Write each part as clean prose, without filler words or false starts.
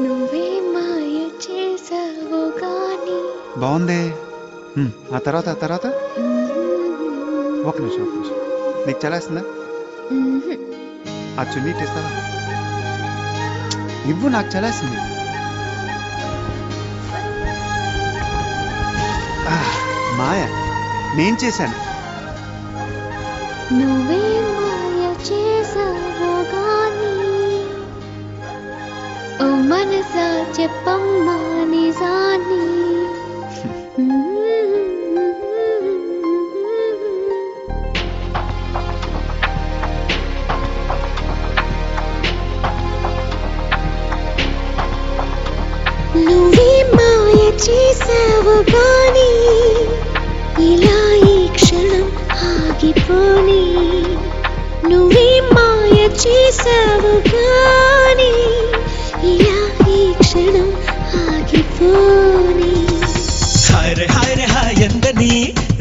నువ్వే మాయ చేసావు గాని. బాగుంది. ఆ తర్వాత ఒక నిమిషం నీకు చలేస్తుందా? ఆ చున్నీ ఇస్తావా? ఇవ్వు, నాకు చలేస్తుంది. మాయ నేను చేశాను. నువ్వే మాయ చేసావు గాని, ఓ మనసా చెప్పమ్మా నిజాన్ని. నువ్వే మాయ చేసావు గాని, ఇలా ఈ క్షణం ఆగిపోని. నువ్వే మాయ చేసావు గాని, ఇలా ఈ క్షణం ఆగిపోని. హాయ్ హాయ్ హాయ్ ఎందని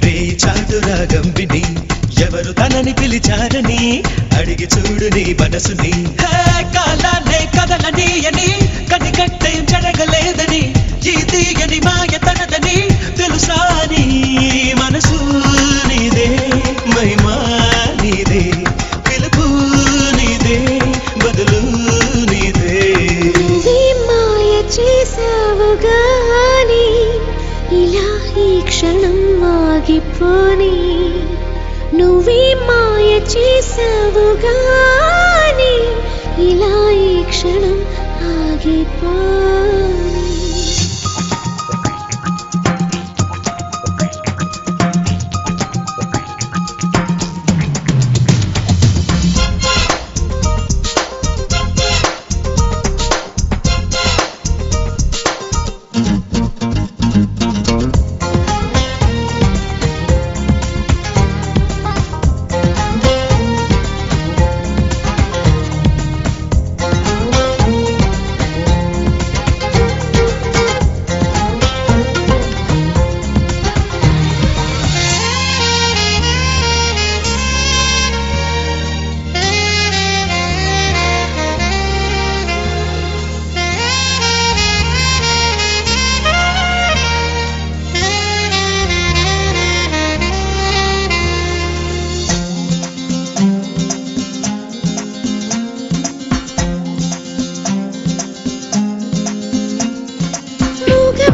రే చాటురాగం విని, ఎవరు తనని పిలిచారని అడిగి చూడు నీ మనసుని. కాలాలే కదలని అని కనికట్టే జరగలేదని, ఈ తీయని మాయ తనదని తెలుసా నీ మనసు నీదే, మహిమా నీదే, పిలుపు నీదే, బదులు నీదే. నువ్వే మాయ చేసావు గాని, ఇలా ఈ క్షణం ఆగిపోని. నువ్వే మాయ చేసావు గాని, ఇలా ఈ క్షణం ఆగిపోని.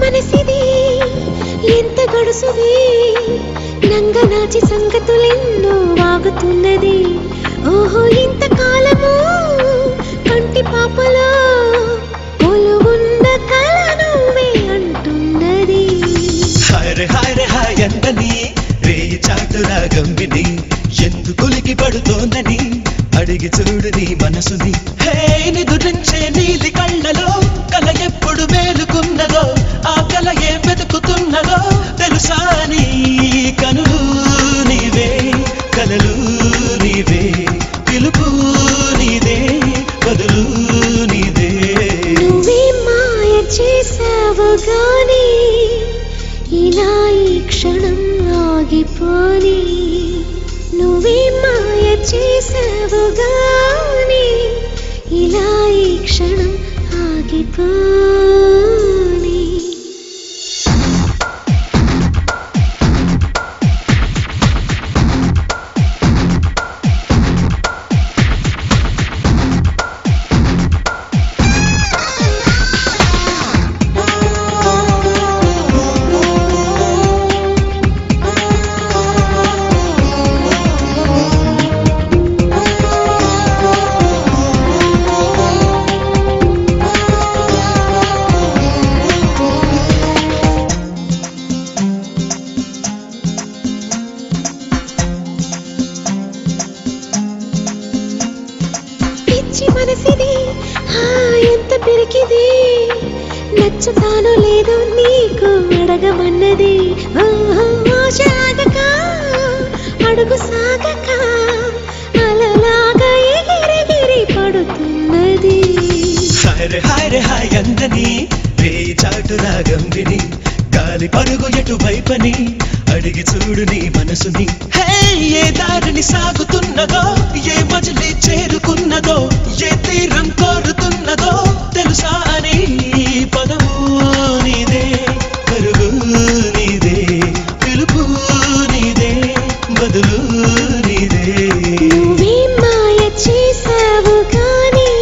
మనసిది ఎంత గడుసుది, నంగనాచి సంగతులెన్నో వాగుతున్నది. ఓహో ఇంతకాలము కంటి పాపలో కొలువున్న కల నువ్వే అంటున్నది. హాయ్ హాయ్ హాయ్ ఎందని రే చాటురాగం విని, ఎందుకులికి పడుతోందని అడిగి చూడు నీ మనసుని. హే నిదురించే నీలి కళ్ళలో కల ఎప్పుడు మేలుకున్నదో, ఆ కల ఏ వెతుకుతున్నదో తెలుసా నీ కనులు నీవే, కలలు నీవే, పిలుపు నీదే, బదులు నీదే. నువ్వే మాయ చేసావు గాని, ఇలా ఈ క్షణం ఆగిపోని. నువ్వే మాయ చేసావు గాని, ఇలా ఈ క్షణం ఆగిపోని. మనసిది ఎంత పిరికిది, నచ్చుతానో లేదో నీకు అడగమన్నది. ఆశగా అడుగు సాగక అలలాగా ఎగిరెగిరి పడుతున్నది. హాయ్ హాయ్ హాయ్ అందని రే చాటురాగం విని, గాలి పరుగు ఎటువైపని అడిగి చూడు నీ మనసుని. హే ఏ దారిని సాగుతున్నదో, ఏ మజిలీ చేరుకున్నదో, ఏ తీరం కోరుతున్నదో తెలుసా అని. పదము నీదే, పరుగు నీదే, పిలుపు నీదే, బదులు నీదే. నువ్వే మాయ చేసావు కానీ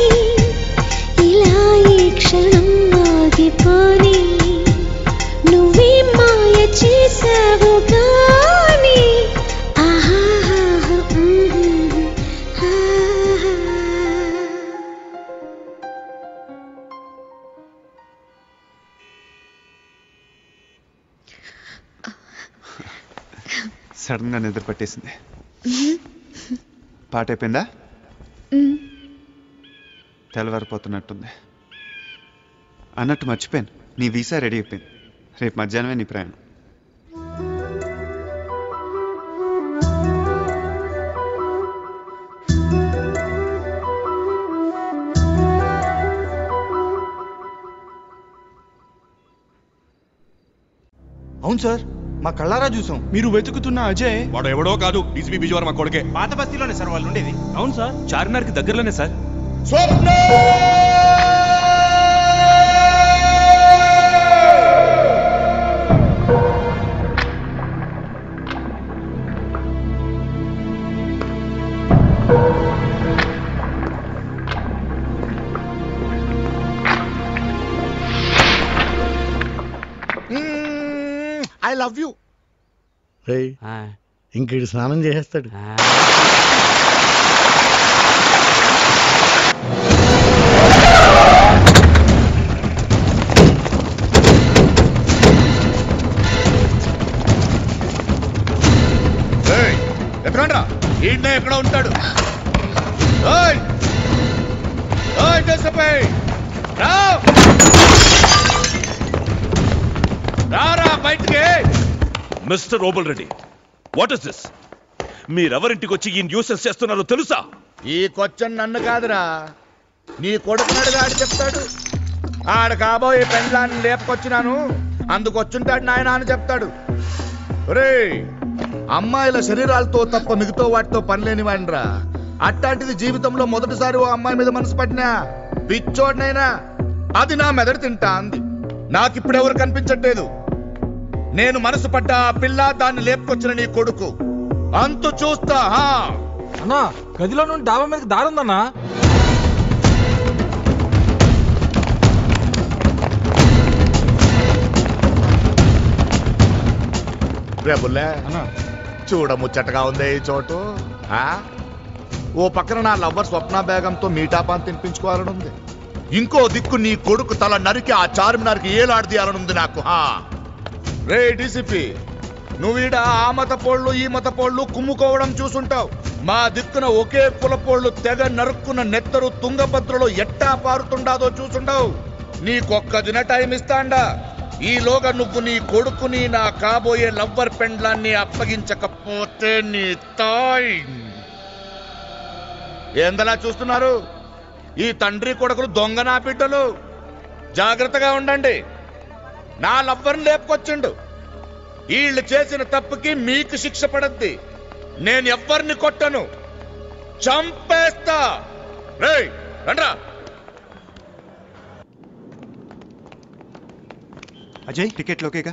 ఇలా ఈ క్షణం ఆగిపోని. నువ్వే మాయ చేసావు కానీ సడన్ గా నిద్ర పట్టేసింది. పాట అయిపోయిందా? తెల్లవారిపోతున్నట్టుంది. అన్నట్టు మర్చిపోయాను, నీ వీసా రెడీ అయిపోయింది. రేపు మధ్యాహ్నమే నీ ప్రయాణం. అవును సార్, మా కళ్ళారా చూసాం. మీరు వెతుకుతున్న అజయ్ వాడు ఎవడో కాదు, డీసీపీ బిజువారు మా కొడుకే. పాత బస్తీలోనే సార్ వాళ్ళు ఉండేది. అవును సార్, చార్మినార్కి దగ్గరలోనే సార్. I love you. ఇంకీడు స్నానం చేసేస్తాడు. ఎక్కడా ఈయన ఎక్కడ ఉంటాడు? రారా బయటికి. Mister Obul Reddy, what is this? మీరెవరింటికి వచ్చి ఈ న్యూసెన్స్ చేస్తున్నారో తెలుసా? ఈ క్వశ్చన్ నన్ను కాదురా, నీ కొడుకున్నాడుగా ఆడు చెప్తాడు. ఆడ కాబోయే పెండ్లాన్ని లేపుకొచ్చినాను, అందుకొచ్చుంటాడు నాయన అని చెప్తాడు. రే, అమ్మాయిల శరీరాలతో తప్ప మిగతా వాటితో పనిలేని వాడిరా. అట్లాంటిది జీవితంలో మొదటిసారి ఓ అమ్మాయి మీద మనసు పట్టినా పిచ్చోడినైనా అది నా మెదడు తింటా అంది. నాకిప్పుడు ఎవరు కనిపించట్లేదు. నేను మనసు పడ్డ ఆ పిల్ల, దాన్ని లేపుకొచ్చిన నీ కొడుకు. అంతు చూస్తా. అన్నా, గదిలో నుండి డాబా మీదకి దారుందన్నా. రేపుల్లే చూడ ముచ్చటగా ఉంది ఈ చోటు. ఓ పక్కన నా లవ్వర్ స్వప్న బేగంతో మీటాపాన్ తినిపించుకోవాలని ఉంది. ఇంకో దిక్కు నీ కొడుకు తల నరికి ఆ చార్మినార్కి ఏలాడదీయాలనుంది నాకు. రే డీసీపీ, నువ్వీడ ఆ మత పోళ్ళు ఈ మత పోళ్ళు కుమ్ముకోవడం చూసుంటావు. మా దిక్కున ఒకే కులపోళ్ళు తెగ నరుక్కున్న నెత్తరు తుంగభద్రలో ఎట్టా పారుతుండాదో చూసుంటావు. నీకొక్క దిన టైం ఇస్తాండా. ఈలోగా నువ్వు నీ కొడుకుని, నా కాబోయే లవ్వర్ పెండ్లాన్ని అప్పగించకపోతే నీ తాయ్. ఏందలా చూస్తున్నారు? ఈ తండ్రి కొడుకులు దొంగ నా బిడ్డలు. జాగ్రత్తగా ఉండండి. నా లవ్వర్ని లేపుకొచ్చిండు. వీళ్ళు చేసిన తప్పుకి మీకు శిక్ష పడద్ది. నేను ఎవ్వరిని కొట్టను, చంపేస్తా. రేయ్ రండ్రా. అజయ్, టికెట్లు ఓకేగా?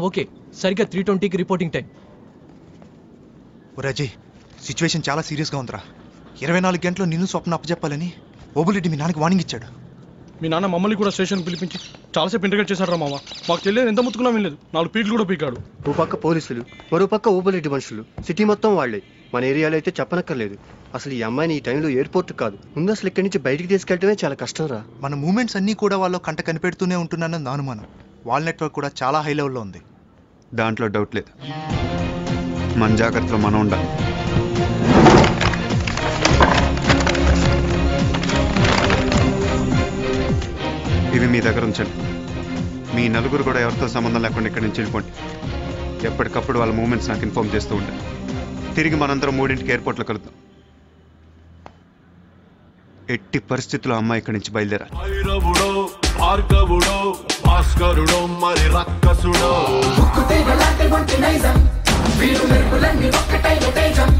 ఓకే, సరిగ్గా 3:20కి రిపోర్టింగ్ టైం. అజయ్, సిచ్యువేషన్ చాలా సీరియస్గా ఉందిరా. 24 గంటలు నిన్ను స్వప్న అప్పచెప్పాలని ఓబులెడ్డి మీ నాన్నకి వార్నింగ్ ఇచ్చాడు. మీ నాన్న మమ్మల్ని కూడా స్టేషన్ పిలిపించి చాలాసేపు ఇంటర్గేట్ చేశాడు మామ. మాకు తెలియదు, ఎంత ముత్తుకున్నా వినలేదు. 4 పీట్లు కూడా పీకాడు. ఓ పక్క పోలీసులు, మరో పక్క ఓబులెడ్డి మనుషులు. సిటీ మొత్తం వాళ్లే. మన ఏరియాలో అయితే చెప్పనక్కర్లేదు. అసలు ఈ అమ్మాయిని ఈ టైంలో ఎయిర్పోర్ట్ కాదు, ముందు అసలు ఇక్కడి నుంచి బయటికి తీసుకెళ్ళటమే చాలా కష్టం రా. మన మూమెంట్స్ అన్నీ కూడా వాళ్ళు కంట కనిపెడుతూనే ఉంటున్నానని నా అనుమానం. వాళ్ళ నెట్వర్క్ కూడా చాలా హై లెవెల్లో ఉంది. దాంట్లో డౌట్ లేదు. మన జాగ్రత్తలో మనం ఉండాలి. ఇవి మీ దగ్గర ఉంచండి. మీ నలుగురు కూడా ఎవరితో సంబంధం లేకుండా ఇక్కడి నుంచి వెళ్ళిపోండి. ఎప్పటికప్పుడు వాళ్ళ మూమెంట్స్ నాకు ఇన్ఫార్మ్ చేస్తూ ఉంటాను. తిరిగి మనందరం 3ంటికి ఎయిర్పోర్ట్లో కలుద్దాం. ఎట్టి పరిస్థితుల్లో అమ్మాయి ఇక్కడి నుంచి బయలుదేరా. భార్గవుడో భాస్కరుడో మరి రక్కసుడో వీరు మెరుపులన్నీ ఒక్కటైన తేజం